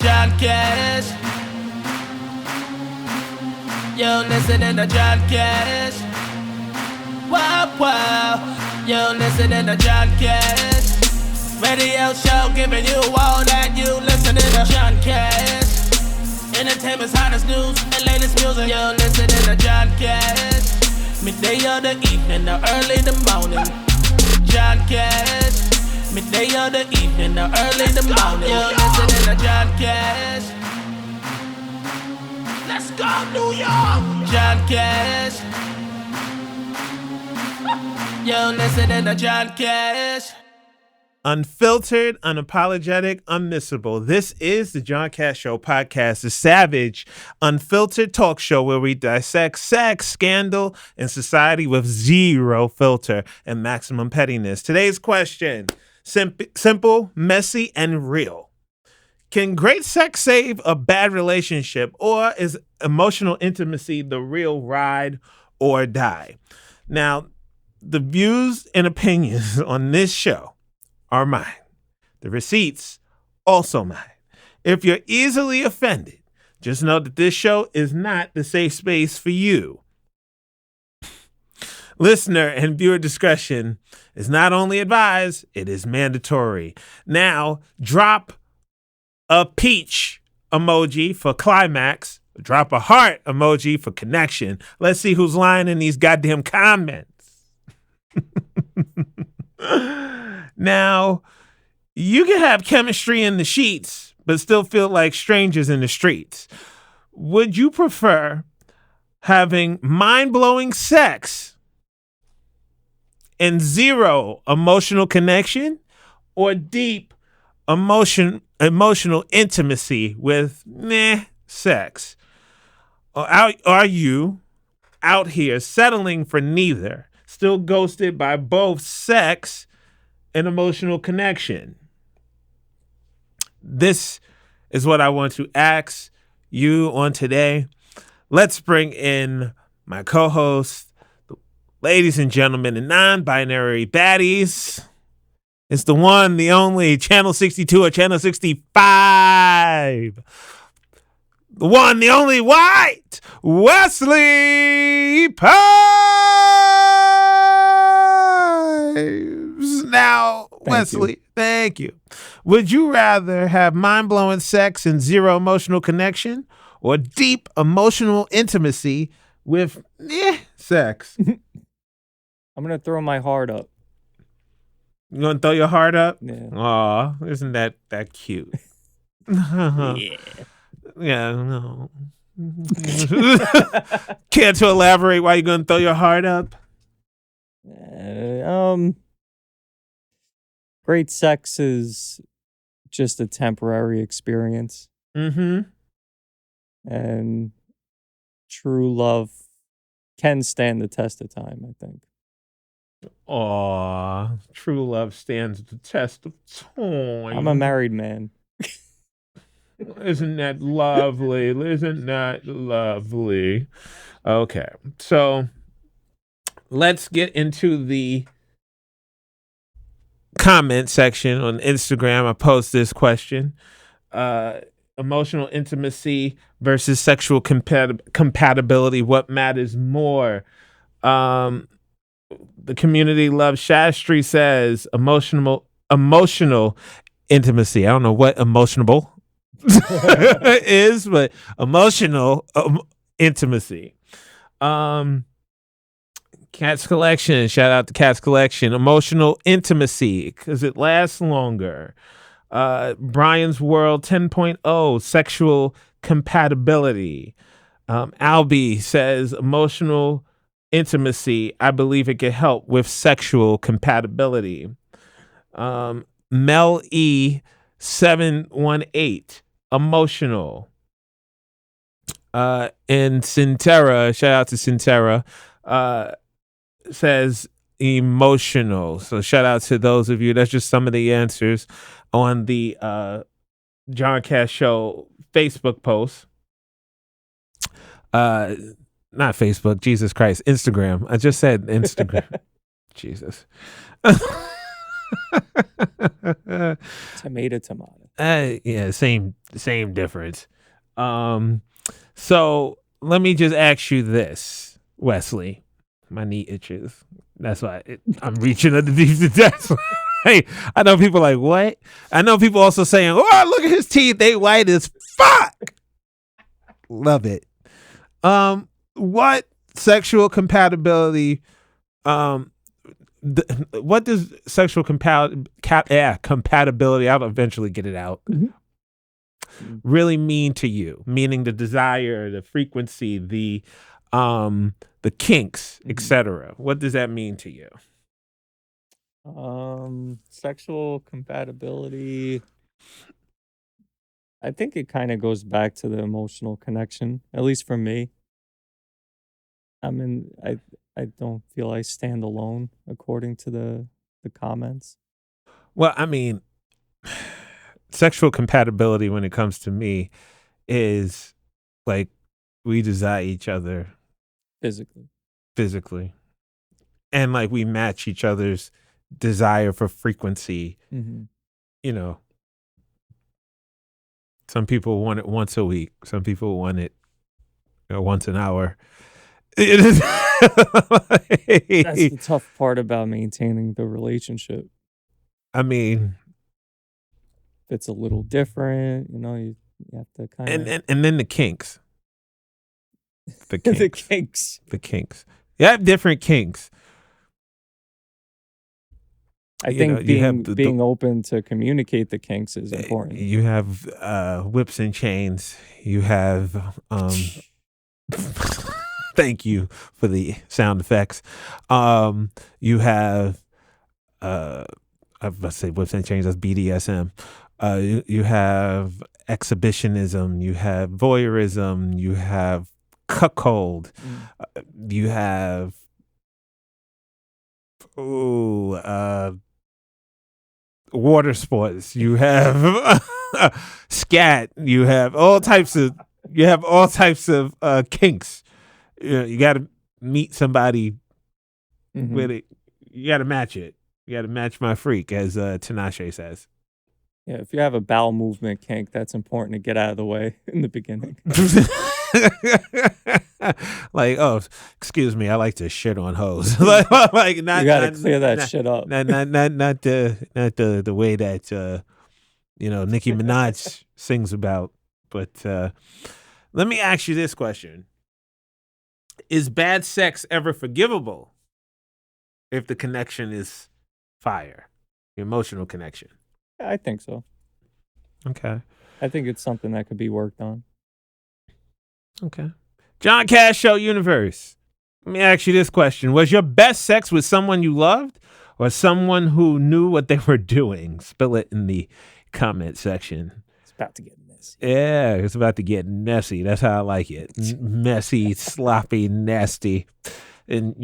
John Cash. You're listening to John Cash. Wow, wow. You're listening to John Cash. Radio show giving you all that you listening to John Cash. Entertainment's hottest news and latest music. You're listening to John Cash. Midday or the evening or early the morning. John Cash. Midday or the evening or early the morning. You're listening to John Cash. Let's go, New York! John Cash. You're listening to John Cash. Unfiltered, unapologetic, unmissable. This is the John Cash Show podcast, the savage, unfiltered talk show where we dissect sex, scandal, and society with zero filter and maximum pettiness. Today's question, simple, messy, and real. Can great sex save a bad relationship, or is emotional intimacy the real ride or die? Now, the views and opinions on this show are mine. The receipts, also mine. If you're easily offended, just know that this show is not the safe space for you. Listener and viewer discretion is not only advised, it is mandatory. Now, drop a peach emoji for Climax. Drop a heart emoji for connection. Let's see who's lying in these goddamn comments. Now, you can have chemistry in the sheets, but still feel like strangers in the streets. Would you prefer having mind-blowing sex and zero emotional connection, or deep emotional intimacy with sex? Or are you out here settling for neither, still ghosted by both sex and emotional connection? This is what I want to ask you on today. Let's bring in my co-host, ladies and gentlemen, and non-binary baddies. It's the one, the only, Channel 62 or Channel 65. The one, the only white, Wesley Pipes. Now, Wesley, thank you. Would you rather have mind-blowing sex and zero emotional connection, or deep emotional intimacy with sex? I'm going to throw my heart up. You going to throw your heart up? Yeah. Aw, isn't that cute? Yeah. Yeah, no. Care to elaborate why you're going to throw your heart up? Great sex is just a temporary experience. Mm-hmm. And true love can stand the test of time, I think. Aw, true love stands the test of time. I'm a married man. Isn't that lovely? Isn't that lovely? Okay, so let's get into the comment section on Instagram. I post this question. Emotional intimacy versus sexual compatibility. What matters more? The community loves Shastri says emotional intimacy. I don't know what emotional is, but emotional intimacy. Cat's Collection, shout out to Cat's Collection. Emotional intimacy because it lasts longer. Brian's World 10.0, sexual compatibility. Albie says emotional intimacy, I believe it can help with sexual compatibility. Mel E 718, emotional. And Sintera, shout out to Sintera, says emotional. So shout out to those of you. That's just some of the answers on the John Cash Show Facebook post. Not Facebook, Jesus Christ, Instagram. I just said Instagram. Jesus. Tomato. Yeah, same difference. So let me just ask you this, Wesley. My knee itches. That's why I'm reaching underneath the desk. Hey, I know people like, what? I know people also saying, oh, look at his teeth. They white as fuck. Love it. What sexual compatibility, what does sexual compatibility, I'll eventually get it out, really mean to you? Meaning the desire, the frequency, the kinks, etc. What does that mean to you? Sexual compatibility. I think it kind of goes back to the emotional connection, at least for me. I mean, I don't feel I stand alone according to the comments. Well, I mean, sexual compatibility when it comes to me is like we desire each other physically, and like we match each other's desire for frequency. You know, some people want it once a week, some people want it once an hour. It is That's the tough part about maintaining the relationship. I mean, it's a little different, you have to kind of and then the kinks. The kinks. the kinks. You have different kinks. I think being open to communicate the kinks is important. You have whips and chains. You have thank you for the sound effects. You have I was about to say whips and chains, that's BDSM. You have exhibitionism, you have voyeurism, you have cuckold, you have water sports, you have scat, you have all types of kinks. You got to meet somebody with it. You got to match it. You got to match my freak, as Tinashe says. Yeah, if you have a bowel movement kink, that's important to get out of the way in the beginning. Like, oh, excuse me, I like to shit on hoes. Like, not, you gotta clear that shit up. Not the way that Nicki Minaj sings about. But let me ask you this question: is bad sex ever forgivable if the connection is fire, the emotional connection? I think so. Okay. I think it's something that could be worked on. Okay. John Cash Show Universe. Let me ask you this question. Was your best sex with someone you loved or someone who knew what they were doing? Spill it in the comment section. It's about to get messy. Yeah, it's about to get messy. That's how I like it. Messy, sloppy, nasty. And,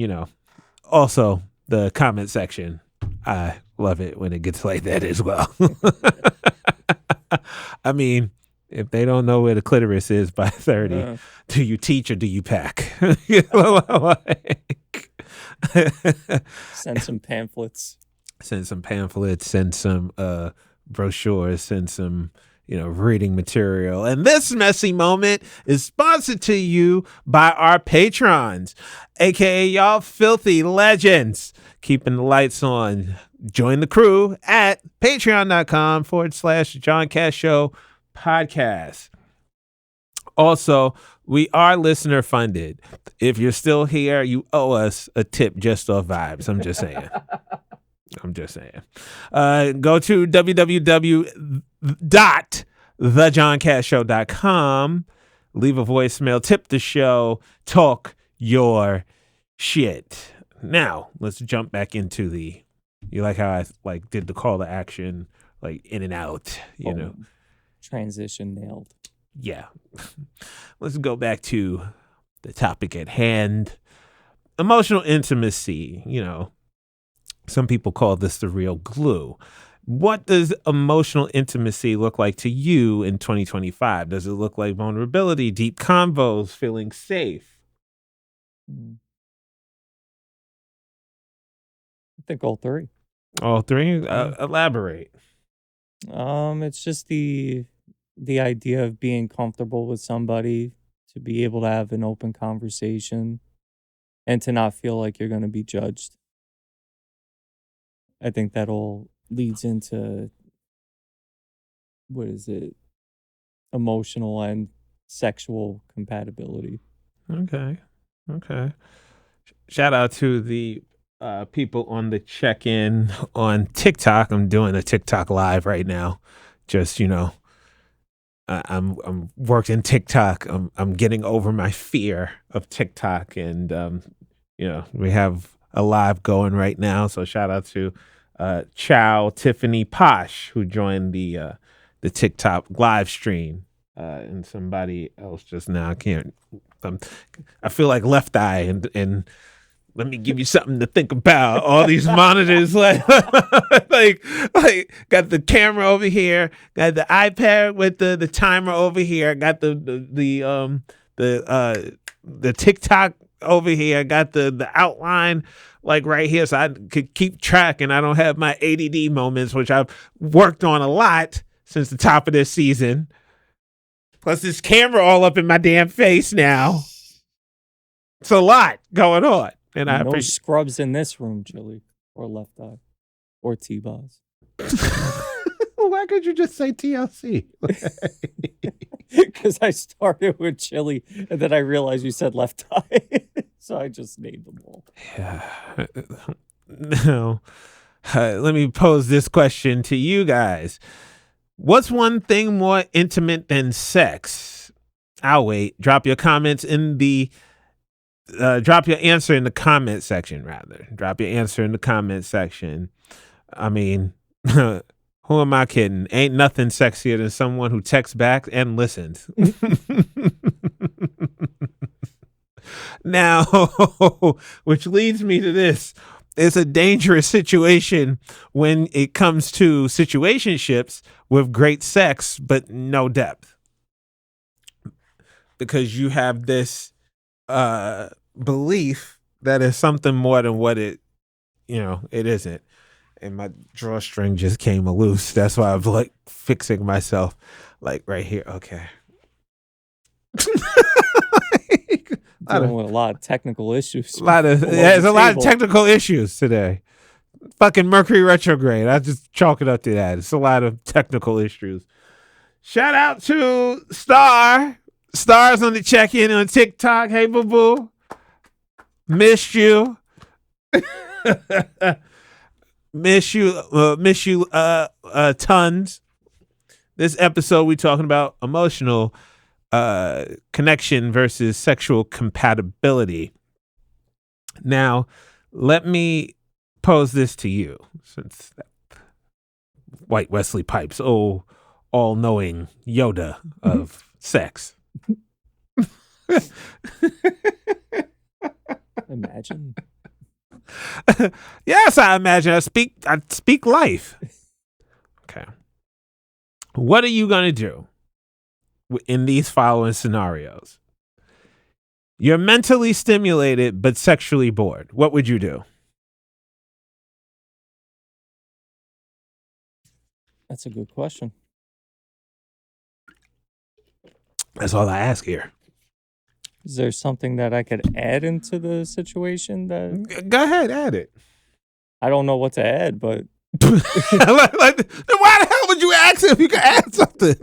also the comment section. I love it when it gets like that as well. I mean, if they don't know where the clitoris is by 30, do you teach or do you pack? Send some pamphlets. Send some brochures, send some, reading material. And this messy moment is sponsored to you by our patrons, aka y'all filthy legends, keeping the lights on. Join the crew at patreon.com/John Cash Show podcast. Also, we are listener funded. If you're still here, you owe us a tip just off vibes. I'm just saying. Go to www.thejohncashshow.com. Leave a voicemail, tip the show, talk your shit. Now, let's jump back into you like how I did the call to action, in and out, Transition nailed. Yeah. Let's go back to the topic at hand. Emotional intimacy, some people call this the real glue. What does emotional intimacy look like to you in 2025? Does it look like vulnerability, deep convos, feeling safe? I think all three. All three? Elaborate. It's just the idea of being comfortable with somebody, to be able to have an open conversation and to not feel like you're going to be judged. I think that all leads into, what is it, emotional and sexual compatibility. Okay. Okay. Shout out to the people on the check-in on TikTok. I'm doing a TikTok live right now. Just, I'm working TikTok. I'm getting over my fear of TikTok, and we have a live going right now. So shout out to Chow Tiffany Posh, who joined the TikTok live stream, and somebody else just now. I feel like Left Eye, and let me give you something to think about. All these monitors, like got the camera over here, got the iPad with the timer over here, got the TikTok over here, got the outline like right here, so I could keep track, and I don't have my ADD moments, which I've worked on a lot since the top of this season. Plus, this camera all up in my damn face now. It's a lot going on. And I No appreciate scrubs in this room, Chili, or Left Eye, or T-Boz. Why could you just say TLC? Because I started with Chili, and then I realized you said Left Eye. So I just named them all. Yeah. No. Let me pose this question to you guys. What's one thing more intimate than sex? I'll wait. Drop your comments in the drop your answer in the comment section, rather. Drop your answer in the comment section. I mean, who am I kidding? Ain't nothing sexier than someone who texts back and listens. Now, which leads me to this. It's a dangerous situation when it comes to situationships with great sex but no depth, because you have this belief that it's something more than what it isn't. And my drawstring just came loose. That's why I'm like fixing myself like right here. Okay. Dealing with a lot of technical issues. There's a lot of technical issues today. Fucking Mercury retrograde. I just chalk it up to that. It's a lot of technical issues. Shout out to Star. Star's on the check-in on TikTok. Hey, boo boo. Missed you. Miss you tons. This episode we talking about emotional connection versus sexual compatibility. Now, let me pose this to you, since White Wesley Pipes, all-knowing Yoda of sex. Imagine. Yes, I imagine. I speak life. Okay. What are you gonna do in these following scenarios? You're mentally stimulated but sexually bored. What would you do? That's a good question. That's all I ask here. Is there something that I could add into the situation that Go ahead, add it. I don't know what to add, but Then why the hell would you ask if you could add something?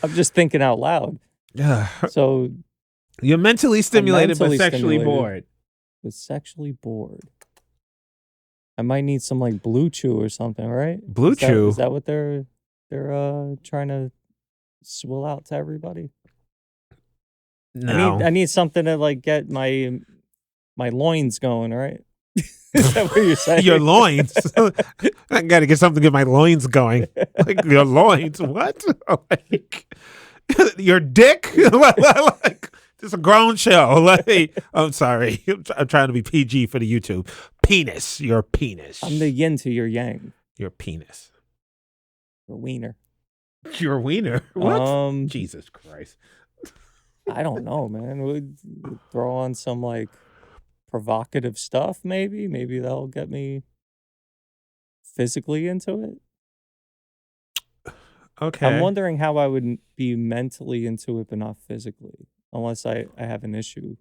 I'm just thinking out loud. Yeah. So You're mentally stimulated but mentally sexually stimulated. bored. but sexually bored. I might need some like Blue Chew or something, right? Blue Chew? Is that what they're trying to swill out to everybody? No. I need something to like get my loins going, right? Is that what you're saying? Your loins. I got to get something to get my loins going. Like your loins. What? Like, your dick? Like, it's a grown show. Like, I'm sorry. I'm trying to be PG for the YouTube. Penis. Your penis. I'm the yin to your yang. Your penis. Your wiener. Your wiener? What? Jesus Christ. I don't know, man. We'd throw on some like provocative stuff, maybe. Maybe that'll get me physically into it. Okay. I'm wondering how I would be mentally into it, but not physically, unless I have an issue.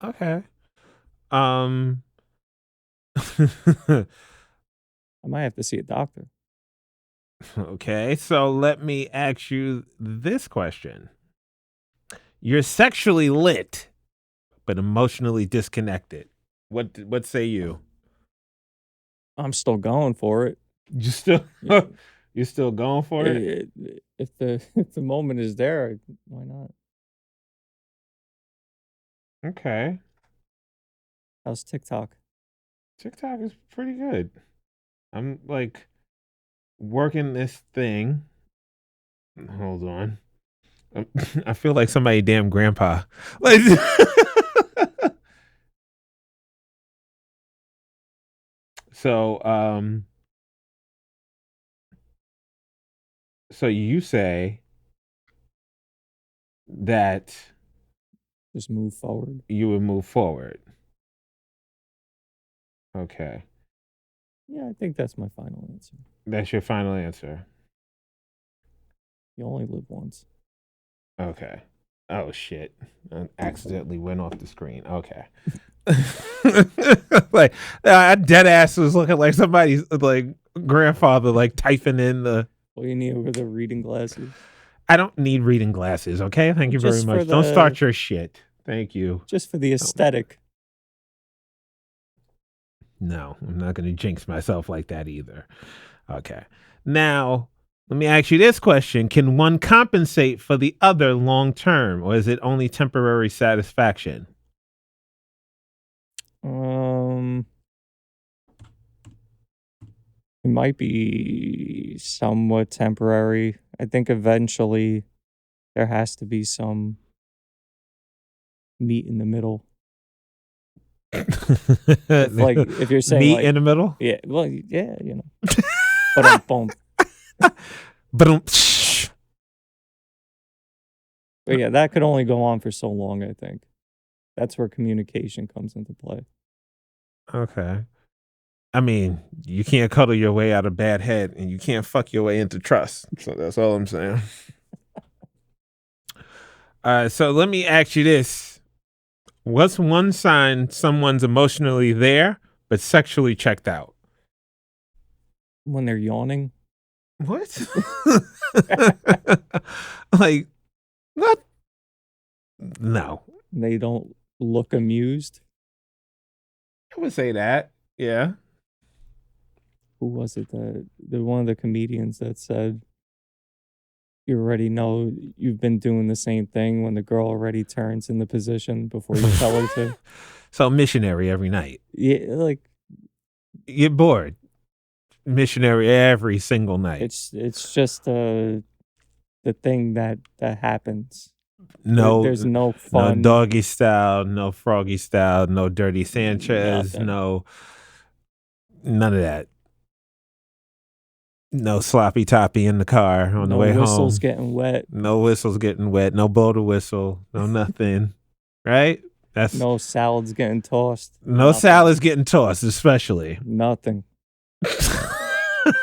Okay. Um. I might have to see a doctor. Okay. So let me ask you this question: You're sexually lit, but emotionally disconnected. What say you? I'm still going for it. You still Yeah. you're still going for it? If the if the moment is there, why not? Okay. How's TikTok? TikTok is pretty good. I'm like working this thing. Hold on. I feel like somebody damn grandpa. Like so so you say that Just move forward. you would move forward. Okay. Yeah, I think that's my final answer. That's your final answer. You only live once. Okay. Oh shit. I accidentally went off the screen. Okay. Like dead ass was looking like somebody's like grandfather like typing in the All you need were the reading glasses. I don't need reading glasses, okay? Thank you very Just for much. Don't the start your shit. Thank you. just for the aesthetic. No, I'm not going to jinx myself like that either. Okay. Now, let me ask you this question. Can one compensate for the other long term, or is it only temporary satisfaction? Um, it might be somewhat temporary. I think eventually there has to be some meat in the middle. If you're saying meat like in the middle? yeah, well yeah, you know. But boom. But But yeah, that could only go on for so long, I think. That's where communication comes into play. okay. I mean, you can't cuddle your way out of bad head, and you can't fuck your way into trust. So that's all I'm saying. So let me ask you this. What's one sign someone's emotionally there but sexually checked out? When they're yawning, What? Like, what? No. they don't look amused. I would say that. Yeah. Who was it the one of the comedians that said you already know you've been doing the same thing when the girl already turns in the position before you tell her to. So missionary every night. Yeah, like You're bored. Missionary every single night. it's just the thing that happens. No, There's no no fun, doggy style, no froggy style, no dirty Sanchez, nothing. none of that. No sloppy toppy in the car on the No way whistles home. getting wet. No whistles getting wet. No blow to whistle. No nothing. Right? That's No salads getting tossed. no Nothing. salads getting tossed, especially. Nothing.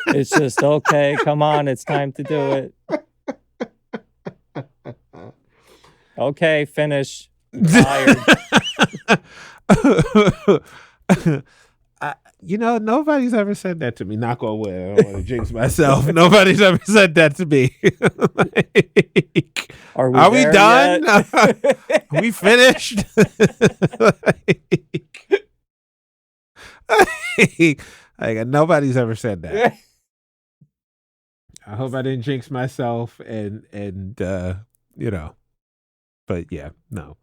It's just okay. Come on, it's time to do it. Okay, finish. Tired. Nobody's ever said that to me. Knock on wood. I don't want to jinx myself. Nobody's ever said that to me. Like, Are are we there done? yet? Are we finished? Like, nobody's ever said that. I hope I didn't jinx myself and but yeah, no.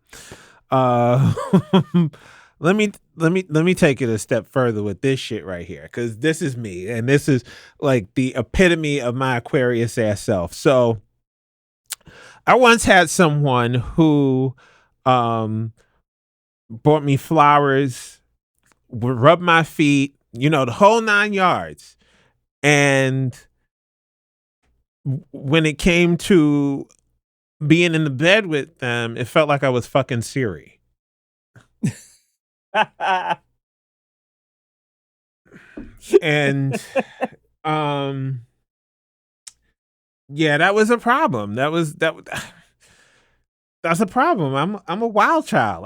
Uh let me take it a step further with this shit right here, because this is me, and this is like the epitome of my Aquarius ass self. So I once had someone who bought me flowers, would rub my feet, the whole 9 yards. And when it came to being in the bed with them, it felt like I was fucking Siri. And Yeah, that was a problem. That's a problem. I'm a wild child.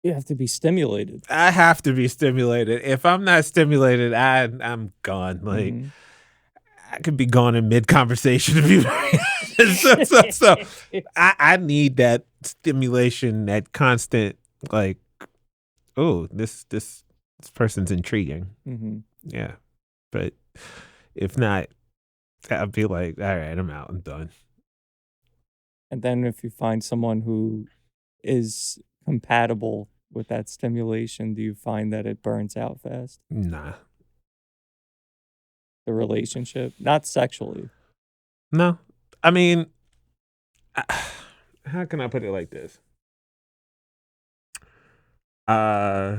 You have to be stimulated. I have to be stimulated. If I'm not stimulated, I'm gone. Like Mhm. I could be gone in mid conversation if you. So I need that stimulation, that constant like, oh, this person's intriguing. Mhm. Yeah, but if not, I'll be like, all right, I'm out. I'm done. And then if you find someone who is compatible with that stimulation, do you find that it burns out fast? Nah, The relationship, not sexually. no. I mean, how can I put it like this? Uh,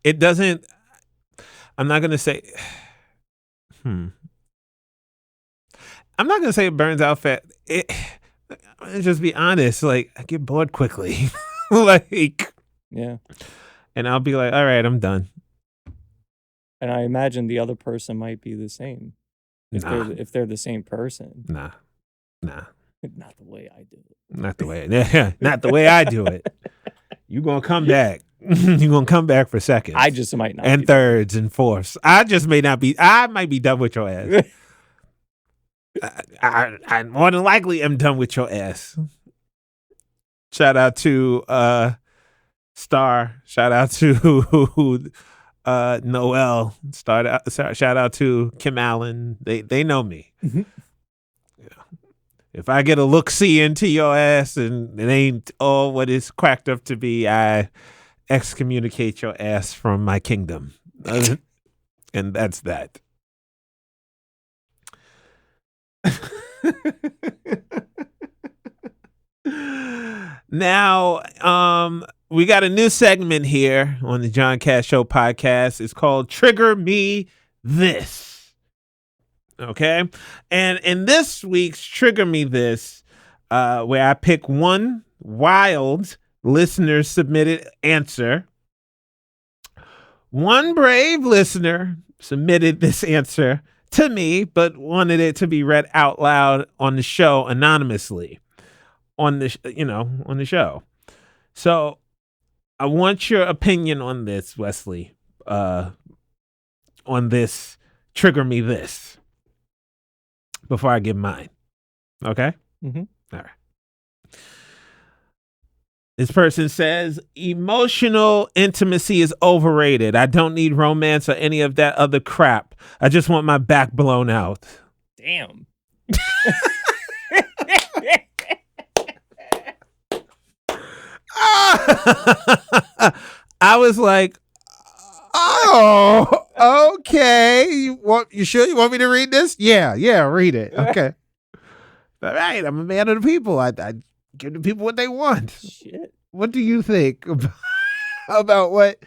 it doesn't. I'm not gonna say. Hmm. I'm not gonna say it burns out fast. Let's just be honest. Like I get bored quickly, like, Yeah. and I'll be like, all right, I'm done. And I imagine the other person might be the same. Nah, If they're the same person. nah, nah. Not the way I do it. Not the way. Not the way I do it. You gonna come back. You gonna come back for seconds. I just might not and be thirds and fourths. I just may not be. I might be done with your ass. I more than likely am done with your ass. Shout out to Star. Shout out to Noel. Shout out to Kim Allen. They know me. Mhm. If I get a look see into your ass and it ain't all what it's cracked up to be, I excommunicate your ass from my kingdom. And that's that. Now, we got a new segment here on the John Cash Show podcast. It's called Trigger Me This. Okay. And in this week's Trigger Me This, where I pick one wild listener submitted answer, one brave listener submitted this answer to me, but wanted it to be read out loud on the show anonymously on the show. So I want your opinion on this, Wesley, on this Trigger Me This before I give mine. Okay? Mm-hmm. All right. This person says, emotional intimacy is overrated. I don't need romance or any of that other crap. I just want my back blown out. Damn. I was like, oh, okay. You sure you want me to read this? Yeah, read it. Okay. All right, I'm a man of the people. I give the people what they want. Shit. What do you think about what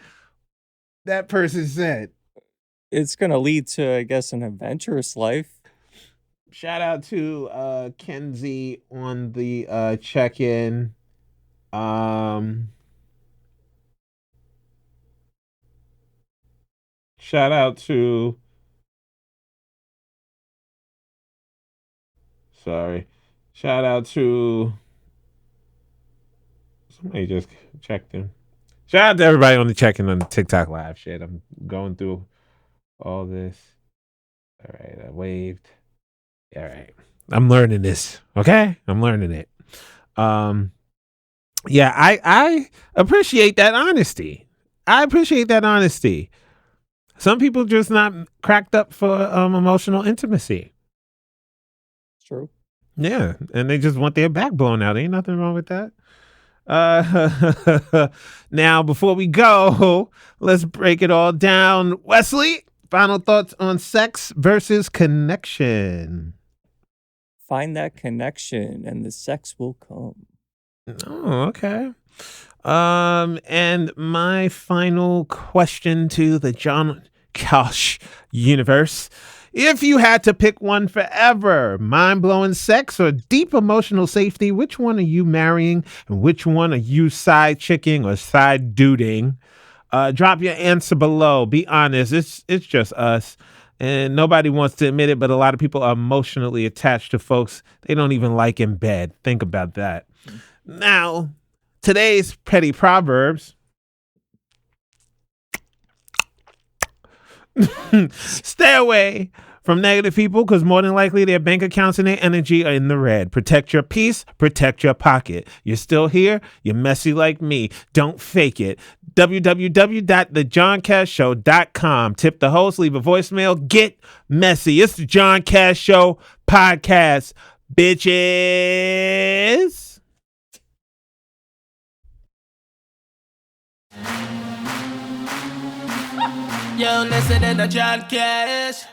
that person said? It's going to lead to, I guess, an adventurous life. Shout out to Kenzie on the check-in. Shout out to somebody just checked in. Shout out to everybody on the check-in on the TikTok live shit. I'm going through all this. All right, I waved. All right. I'm learning this. Okay? I'm learning it. Yeah, I appreciate that honesty. Some people just not cracked up for emotional intimacy. True. Yeah, and they just want their back blown out. Ain't nothing wrong with that. Now, before we go, let's break it all down. Wesley, final thoughts on sex versus connection. Find that connection and the sex will come. Oh, okay. And my final question to the John Cash universe. If you had to pick one forever, mind-blowing sex or deep emotional safety, which one are you marrying and which one are you side chicking or side duding? Drop your answer below. Be honest. It's just us. And nobody wants to admit it, but a lot of people are emotionally attached to folks they don't even like in bed. Think about that. Now, today's petty proverbs. Stay away from negative people because more than likely their bank accounts and their energy are in the red. Protect your peace. Protect your pocket. You're still here. You're messy like me. Don't fake it. www.thejohncastshow.com. Tip the host. Leave a voicemail. Get messy. It's the John Cass Show podcast, bitches. You're listening to John Cash.